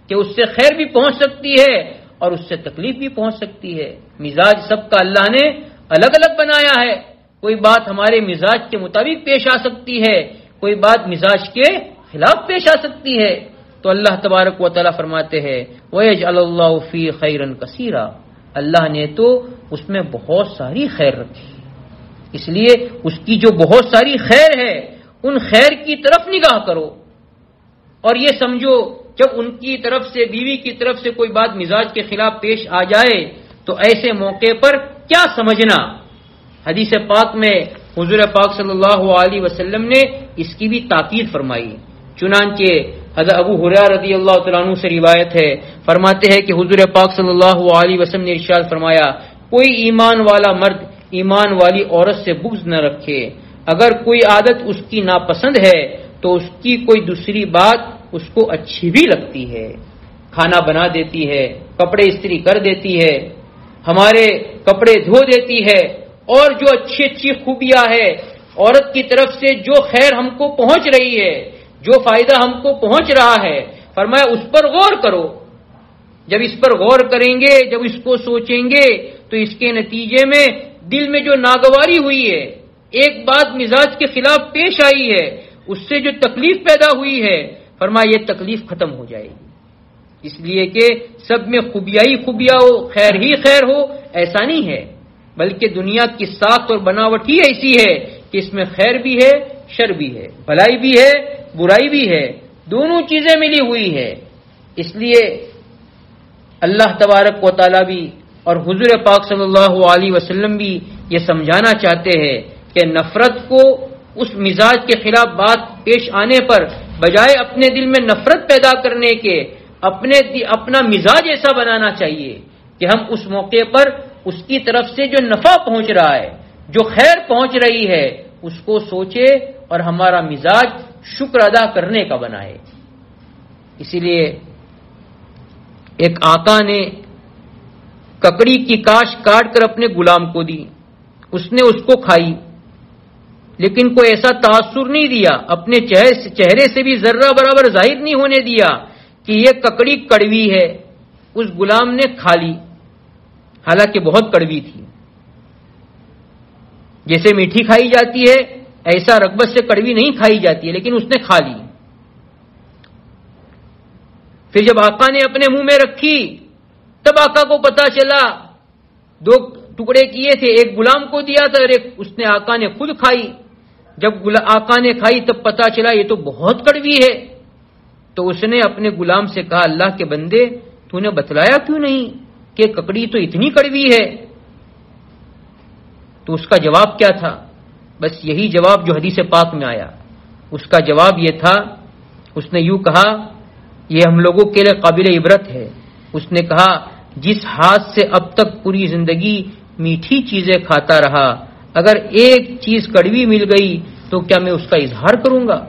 کہ اس سے خیر بھی پہنچ سکتی ہے اور اس سے تکلیف بھی پہنچ سکتی ہے. مزاج سب کا اللہ نے الگ الگ بنایا ہے. کوئی بات ہمارے مزاج کے مطابق پیش آ سکتی ہے، کوئی بات مزاج کے خلاف پیش آ سکتی ہے. تو اللہ تبارک و تعالیٰ فرماتے ہیں وَيَجْعَلَ اللَّهُ فِيهِ خَيْرًا كَثِيرًا. اللہ نے تو اس میں بہت ساری خیر رکھی، اس لیے اس کی جو بہت ساری خیر ہے ان خیر کی طرف نگاہ کرو. اور یہ سمجھو جب ان کی طرف سے، بیوی کی طرف سے کوئی بات مزاج کے خلاف پیش آ جائے تو ایسے موقع پر کیا سمجھنا. حدیث پاک میں حضور پاک صلی اللہ علیہ وسلم نے اس کی بھی تاکید فرمائی. چنانچہ حضرت ابو ہریرہ رضی اللہ تعالیٰ عنہ سے روایت ہے، فرماتے ہیں کہ حضور پاک صلی اللہ علیہ وسلم نے ارشاد فرمایا کوئی ایمان والا مرد ایمان والی عورت سے بغض نہ رکھے. اگر کوئی عادت اس کی ناپسند ہے تو اس کی کوئی دوسری بات اس کو اچھی بھی لگتی ہے. کھانا بنا دیتی ہے، کپڑے استری کر دیتی ہے، ہمارے کپڑے دھو دیتی ہے، اور جو اچھی اچھی خوبیاں ہے عورت کی طرف سے جو خیر ہم کو پہنچ رہی ہے، جو فائدہ ہم کو پہنچ رہا ہے، فرمایا اس پر غور کرو. جب اس پر غور کریں گے، جب اس کو سوچیں گے تو اس کے نتیجے میں دل میں جو ناگواری ہوئی ہے، ایک بات مزاج کے خلاف پیش آئی ہے، اس سے جو تکلیف پیدا ہوئی ہے، فرمایا یہ تکلیف ختم ہو جائے گی. اس لیے کہ سب میں خوبیاں ہی خوبیاں ہو، خیر ہی خیر ہو، ایسا نہیں ہے، بلکہ دنیا کی ساخت اور بناوٹ ہی ایسی ہے کہ اس میں خیر بھی ہے، شر بھی ہے، بھلائی بھی ہے، برائی بھی ہے، دونوں چیزیں ملی ہوئی ہے۔ اس لیے اللہ تبارک و تعالیٰ بھی اور حضور پاک صلی اللہ علیہ وسلم بھی یہ سمجھانا چاہتے ہیں کہ نفرت کو، اس مزاج کے خلاف بات پیش آنے پر بجائے اپنے دل میں نفرت پیدا کرنے کے اپنا مزاج ایسا بنانا چاہیے کہ ہم اس موقع پر اس کی طرف سے جو نفع پہنچ رہا ہے، جو خیر پہنچ رہی ہے، اس کو سوچے اور ہمارا مزاج شکر ادا کرنے کا بنائے۔ اسی لیے ایک آقا نے ککڑی کی کاش کاٹ کر اپنے غلام کو دی، اس نے اس کو کھائی، لیکن کوئی ایسا تاثر نہیں دیا، اپنے چہرے سے بھی ذرہ برابر ظاہر نہیں ہونے دیا کہ یہ ککڑی کڑوی ہے۔ اس غلام نے کھا لی، حالانکہ بہت کڑوی تھی، جیسے میٹھی کھائی جاتی ہے ایسا رغبت سے کڑوی نہیں کھائی جاتی ہے، لیکن اس نے کھا لی۔ پھر جب آقا نے اپنے منہ میں رکھی تب آقا کو پتا چلا، دو ٹکڑے کیے تھے، ایک غلام کو دیا تھا اور ایک اس نے آقا نے خود کھائی۔ جب آقا نے کھائی تب پتا چلا یہ تو بہت کڑوی ہے، تو اس نے اپنے غلام سے کہا، اللہ کے بندے تو نے بتلایا کیوں نہیں کہ ککڑی تو اتنی کڑوی ہے؟ تو اس کا جواب کیا تھا؟ بس یہی جواب جو حدیث پاک میں آیا، اس کا جواب یہ تھا، اس نے یوں کہا، یہ ہم لوگوں کے لیے قابل عبرت ہے۔ اس نے کہا، جس ہاتھ سے اب تک پوری زندگی میٹھی چیزیں کھاتا رہا، اگر ایک چیز کڑوی مل گئی تو کیا میں اس کا اظہار کروں گا؟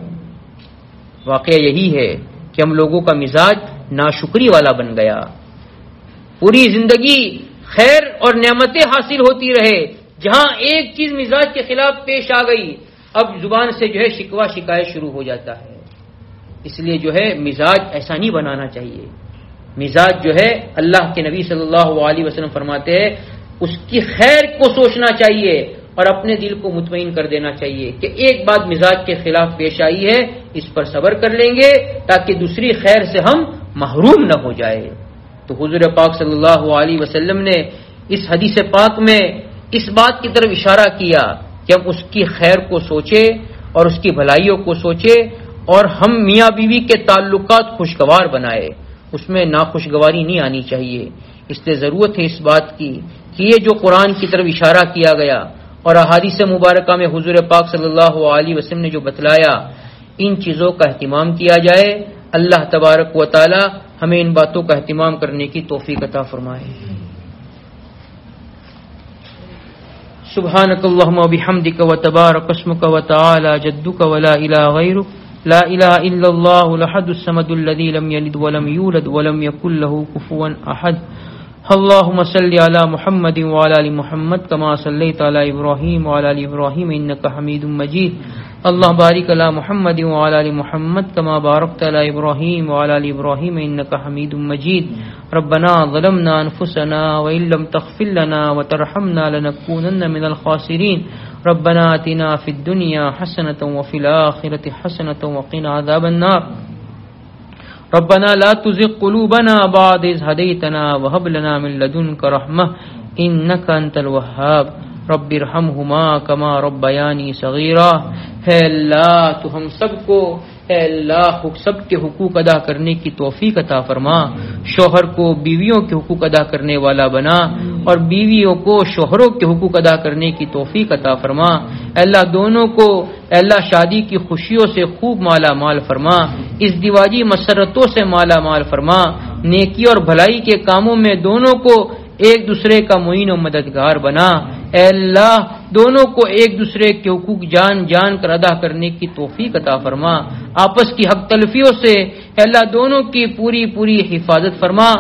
واقعہ یہی ہے کہ ہم لوگوں کا مزاج ناشکری والا بن گیا۔ پوری زندگی خیر اور نعمتیں حاصل ہوتی رہے، جہاں ایک چیز مزاج کے خلاف پیش آ گئی اب زبان سے جو ہے شکوہ شکایت شروع ہو جاتا ہے۔ اس لیے جو ہے مزاج ایسا نہیں بنانا چاہیے۔ مزاج جو ہے اللہ کے نبی صلی اللہ علیہ وسلم فرماتے ہیں اس کی خیر کو سوچنا چاہیے اور اپنے دل کو مطمئن کر دینا چاہیے کہ ایک بات مزاج کے خلاف پیش آئی ہے، اس پر صبر کر لیں گے تاکہ دوسری خیر سے ہم محروم نہ ہو جائے۔ تو حضور پاک صلی اللہ علیہ وسلم نے اس حدیث پاک میں اس بات کی طرف اشارہ کیا کہ ہم اس کی خیر کو سوچے اور اس کی بھلائیوں کو سوچے اور ہم میاں بیوی کے تعلقات خوشگوار بنائے، اس میں ناخوشگواری نہیں آنی چاہیے۔ اس لیے ضرورت ہے اس بات کی کہ یہ جو قرآن کی طرف اشارہ کیا گیا اور احادیث مبارکہ میں حضور پاک صلی اللہ علیہ وسلم نے جو بتلایا، ان چیزوں کا اہتمام کیا جائے۔ اللہ تبارک و تعالی ہمیں ان باتوں کا اہتمام کرنے کی توفیق عطا فرمائے۔ سبحانک اللہم و بحمدک و تبارک اسمک و تعالی جدک و لا الہ غیرک، لا الہ الا اللہ الاحد الصمد الذی لم یلد ولم یولد ولم یکن له کفوا احد۔ اللهم صل على محمد وعلى ال محمد كما صليت على ابراهيم وعلى ال ابراهيم انك حميد مجيد۔ اللهم بارك على محمد وعلى ال محمد كما باركت على ابراهيم وعلى ال ابراهيم انك حميد مجيد۔ ربنا ظلمنا انفسنا وان لم تغفر لنا وترحمنا لنكونن من الخاسرين۔ ربنا آتنا في الدنيا حسنة وفي الآخرة حسنة وقنا عذاب النار۔ ربنا لا تزغ قلوبنا بعد إذ هديتنا وهب لنا من لدنك رحمة إنك أنت الوهاب۔ رب ارحمهما كما ربياني صغيرا۔ ہے اللہ تو ہم سب کو، اے اللہ سب کے حقوق ادا کرنے کی توفیق عطا فرما، شوہر کو بیویوں کے حقوق ادا کرنے والا بنا اور بیویوں کو شوہروں کے حقوق ادا کرنے کی توفیق عطا فرما۔ اے اللہ دونوں کو، اے اللہ شادی کی خوشیوں سے خوب مالا مال فرما، اس دیواجی مسرتوں سے مالا مال فرما، نیکی اور بھلائی کے کاموں میں دونوں کو ایک دوسرے کا معین و مددگار بنا۔ اے اللہ دونوں کو ایک دوسرے کے حقوق جان جان کر ادا کرنے کی توفیق عطا فرما، آپس کی حق تلفیوں سے اے اللہ دونوں کی پوری پوری حفاظت فرما،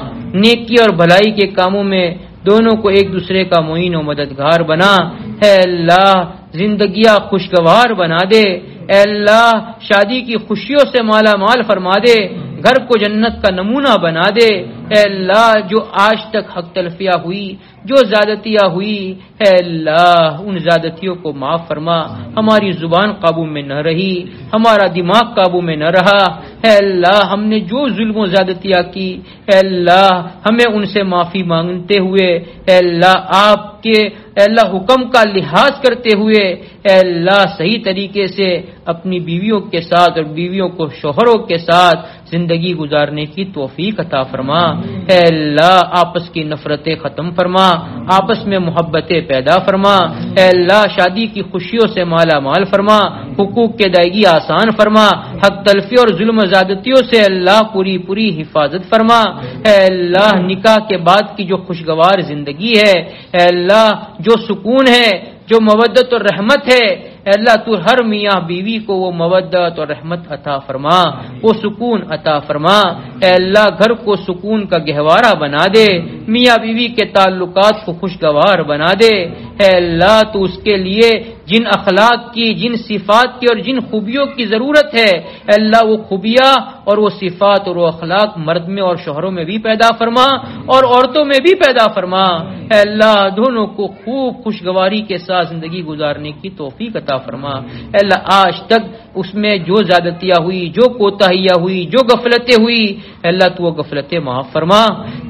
نیکی اور بھلائی کے کاموں میں دونوں کو ایک دوسرے کا معین و مددگار بنا۔ اے اللہ زندگیاں خوشگوار بنا دے، اے اللہ شادی کی خوشیوں سے مالا مال فرما دے، گھر کو جنت کا نمونہ بنا دے۔ اے اللہ جو آج تک حق تلفیہ ہوئی، جو زیادتیاں ہوئی، اے اللہ ان زیادتیوں کو معاف فرما، ہماری زبان قابو میں نہ رہی، ہمارا دماغ قابو میں نہ رہا، اے اللہ ہم نے جو ظلم و زیادتیاں کی اے اللہ ہمیں ان سے معافی مانگتے ہوئے اے اللہ آپ کے اے اللہ حکم کا لحاظ کرتے ہوئے اے اللہ صحیح طریقے سے اپنی بیویوں کے ساتھ اور بیویوں کو شوہروں کے ساتھ زندگی گزارنے کی توفیق عطا فرما اے اللہ آپس کی نفرتیں ختم فرما آپس میں محبتیں پیدا فرما اے اللہ شادی کی خوشیوں سے مالا مال فرما حقوق کی ادائیگی آسان فرما حق تلفی اور ظلم و زیادتیوں سے اللہ پوری حفاظت فرما اے اللہ نکاح کے بعد کی جو خوشگوار زندگی ہے اے اللہ جو سکون ہے جو مودت اور رحمت ہے اے اللہ تو ہر میاں بیوی کو وہ مودت اور رحمت عطا فرما وہ سکون عطا فرما اے اللہ گھر کو سکون کا گہوارہ بنا دے میاں بیوی کے تعلقات کو خوشگوار بنا دے اے اللہ تو اس کے لیے جن اخلاق کی جن صفات کی اور جن خوبیوں کی ضرورت ہے اے اللہ وہ خوبیاں اور وہ صفات اور وہ اخلاق مرد میں اور شوہروں میں بھی پیدا فرما اور عورتوں میں بھی پیدا فرما اے اللہ دونوں کو خوب خوشگواری کے ساتھ زندگی گزارنے کی توفیق عطا فرما اے اللہ آج تک اس میں جو زیادتیاں ہوئی جو کوتاہیاں ہوئی جو غفلتیں ہوئی اے اللہ تو وہ غفلتیں معاف فرما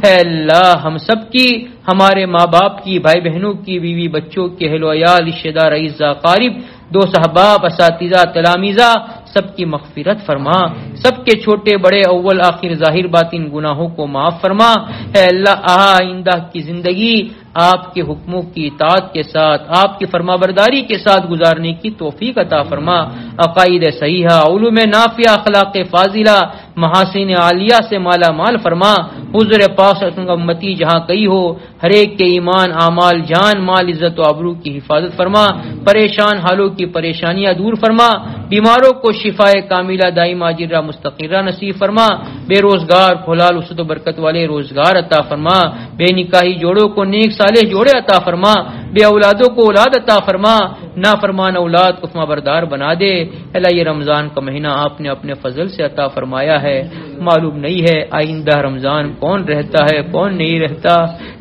اے اللہ ہم سب کی ہمارے ماں باپ کی بھائی بہنوں کی بیوی بچوں کے اہل و عیال رشتہ دار اعزاء اقارب دوست احباب اساتذہ تلامذہ سب کی مغفرت فرما سب کے چھوٹے بڑے اول آخر ظاہر باطن گناہوں کو معاف فرما اے اللہ آئندہ کی زندگی آپ کے حکموں کی اطاعت کے ساتھ آپ کی فرمانبرداری کے ساتھ گزارنے کی توفیق عطا فرما عقائد صحیحہ علوم نافعہ اخلاق فاضلہ محاسن عالیہ سے مالا مال فرما حضور پاک امتی جہاں کہیں ہو ہر ایک کے ایمان اعمال جان مال عزت و آبرو کی حفاظت فرما پریشان حالوں کی پریشانیاں دور فرما بیماروں کو شفائے کاملہ دائمہ اجرہ مستقرہ نصیب فرما بے روزگار حلال وسعت و برکت والے روزگار عطا فرما بے نکاحی جوڑوں کو نیک صالح جوڑے عطا فرما بے اولادوں کو اولاد عطا فرما نافرمان اولاد کو فرمانبردار بنا دے اللہ یہ رمضان کا مہینہ آپ نے اپنے فضل سے عطا فرمایا ہے معلوم نہیں ہے آئندہ رمضان کون رہتا ہے کون نہیں رہتا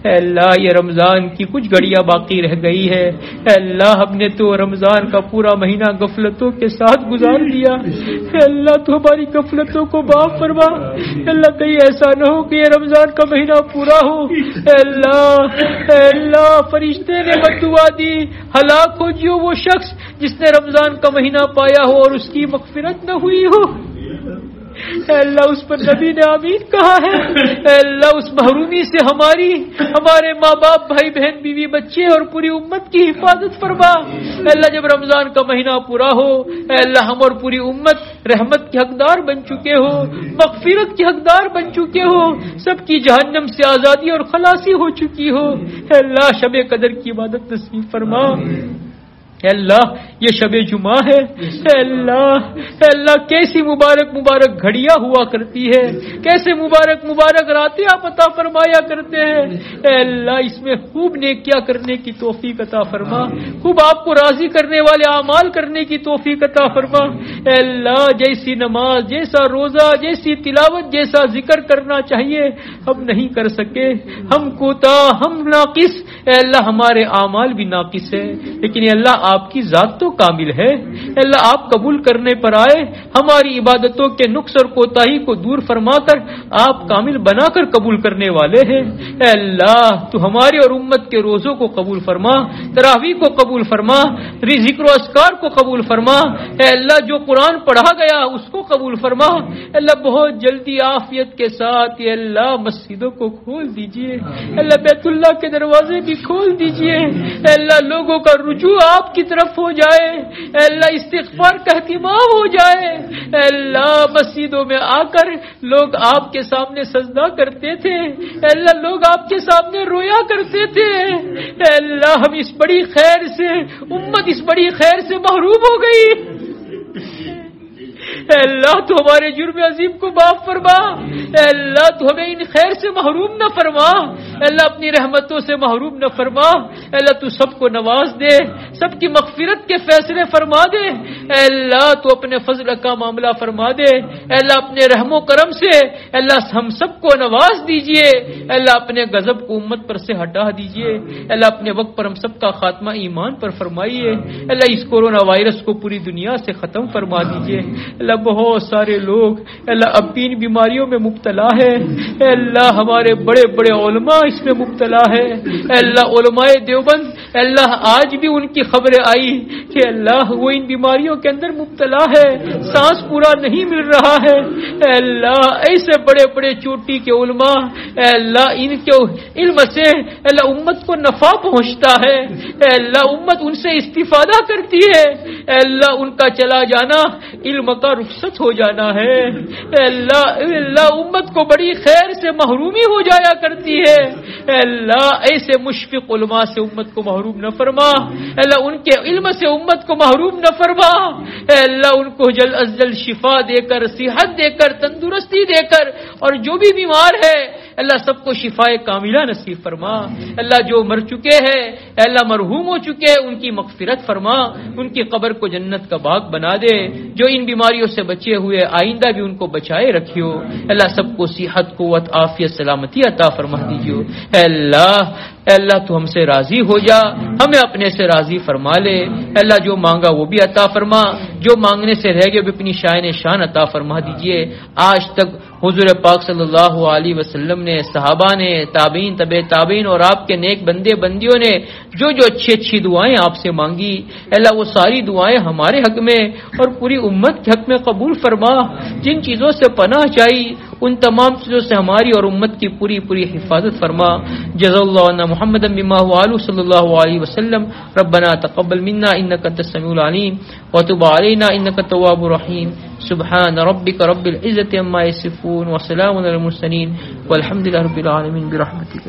اے اللہ یہ رمضان کی کچھ گھڑیاں باقی رہ گئی ہے اے اللہ ہم نے تو رمضان کا پورا مہینہ غفلتوں کے ساتھ گزار دیا اے اللہ تو ہماری غفلتوں کو معاف فرما اے اللہ کہیں ایسا نہ ہو کہ یہ رمضان کا مہینہ پورا ہو اے اللہ فرشتے نے بددعا دی ہلاک ہو جو وہ شخص جس نے رمضان کا مہینہ پایا ہو اور اس کی مغفرت نہ ہوئی ہو اے اللہ اس پر نبی نے آمین کہا ہے اے اللہ اس محرومی سے ہمارے ماں باپ بھائی بہن بیوی بچے اور پوری امت کی حفاظت فرما اے اللہ جب رمضان کا مہینہ پورا ہو اے اللہ ہم اور پوری امت رحمت کے حقدار بن چکے ہو مغفرت کے حقدار بن چکے ہو سب کی جہنم سے آزادی اور خلاصی ہو چکی ہو اے اللہ شب قدر کی عبادت نصیب فرما اے اللہ یہ شب جمعہ ہے اے اللہ کیسی مبارک گھڑیاں ہوا کرتی ہے کیسے مبارک راتیں آپ عطا فرمایا کرتے ہیں اے اللہ اس میں خوب نیکیاں کرنے کی توفیق عطا فرما خوب آپ کو راضی کرنے والے اعمال کرنے کی توفیق عطا فرما اے اللہ جیسی نماز جیسا روزہ جیسی تلاوت جیسا ذکر کرنا چاہیے ہم نہیں کر سکے ہم کوتاہ ہم ناقص اے اللہ ہمارے اعمال بھی ناقص ہے لیکن اے اللہ آپ کی ذات تو کامل ہے اے اللہ آپ قبول کرنے پر آئے ہماری عبادتوں کے نقص اور کوتاہی کو دور فرما کر آپ کامل بنا کر قبول کرنے والے ہیں اے اللہ تو ہماری اور امت کے روزوں کو قبول فرما تراویح کو قبول فرما ذکر و اذکار کو قبول فرما اے اللہ جو قرآن پڑھا گیا اس کو قبول فرما اے اللہ بہت جلدی عافیت کے ساتھ اے اللہ مسجدوں کو کھول دیجئے اے اللہ بیت اللہ کے دروازے بھی کھول دیجئے اے اللہ لوگوں کا رجوع آپ کی طرف ہو جائے اے اللہ استغفار کا اہتمام ہو جائے اے اللہ مسجدوں میں آ کر لوگ آپ کے سامنے سجدہ کرتے تھے اے اللہ لوگ آپ کے سامنے رویا کرتے تھے اے اللہ ہم اس بڑی خیر سے امت اس بڑی خیر سے محروم ہو گئی اے اللہ تو ہمارے جرم عظیم کو معاف فرما اے اللہ تو ہمیں ان خیر سے محروم نہ فرما اے اللہ اپنی رحمتوں سے محروم نہ فرما اے اللہ تو سب کو نواز دے سب کی مغفرت کے فیصلے فرما دے۔ اے اللہ تو اپنے فضل کا معاملہ فرما دے۔ اے اللہ اپنے رحم و کرم سے اے اللہ ہم سب کو نواز دیجئے۔ اے اللہ اپنے غضب کو امت پر سے ہٹا دیجئے۔ اے اللہ اپنے وقت پر ہم سب کا خاتمہ ایمان پر فرمائیے۔ اے اللہ اس کورونا وائرس کو پوری دنیا سے ختم فرما دیجئے۔ اے اللہ بہت سارے لوگ اے اللہ اب بھی ان بیماریوں میں مبتلا ہے۔ اے اللہ ہمارے بڑے بڑے علماء اس میں مبتلا ہے۔ اے اللہ علماء دیوبند اے اللہ آج بھی ان کی خبریں آئی کہ اللہ وہ ان بیماریوں کے اندر مبتلا ہے، سانس پورا نہیں مل رہا ہے۔ اے اللہ ایسے بڑے بڑے چوٹی کے علماء اے اللہ ان کے علم سے اے اللہ امت کو نفع پہنچتا ہے۔ اے اللہ امت ان سے استفادہ کرتی ہے۔ اے اللہ ان کا چلا جانا علم کا رخصت ہو جانا ہے۔ اے اللہ امت کو بڑی خیر سے محرومی ہو جایا کرتی ہے۔ اے اللہ ایسے مشفق علماء سے امت کو محروم نہ فرما۔ اے اللہ ان کے علم سے امت کو محروم نہ فرما۔ اے اللہ ان کو جلد از جلد شفا دے کر، صحت دے کر، تندرستی دے کر، اور جو بھی بیمار ہے اللہ سب کو شفائے کاملہ نصیب فرما۔ اللہ جو مر چکے ہیں اللہ مرحوم ہو چکے ہیں ان کی مغفرت فرما، ان کی قبر کو جنت کا باغ بنا دے۔ جو ان بیماریوں سے بچے ہوئے آئندہ بھی ان کو بچائے رکھیو۔ اللہ سب کو صحت، قوت، عافیت، سلامتی عطا فرما دیجیو۔ اے اللہ تو ہم سے راضی ہو جا، ہمیں اپنے سے راضی فرما لے۔ اے اللہ جو مانگا وہ بھی عطا فرما، جو مانگنے سے رہ گئے بھی اپنی شان عطا فرما دیجئے۔ آج تک حضور پاک صلی اللہ علیہ وسلم نے، صحابہ نے، تابعین، تبع تابعین اور آپ کے نیک بندے بندیوں نے جو اچھی دعائیں آپ سے مانگی اللہ وہ ساری دعائیں ہمارے حق میں اور پوری امت کے حق میں قبول فرما۔ جن چیزوں سے پناہ چاہیے ان تمام چیزوں سے ہماری اور امت کی پوری حفاظت فرما۔ جزا اللہ عنا محمد بما هو آلہ صلی اللہ علیہ وسلم۔ ربنا تقبل منا انک انت السمیع العلیم وتب علینا انک التواب الرحیم۔ سبحان ربک رب العزة عما یصفون وسلام علی المرسلین والحمد للہ رب العالمین برحمتک۔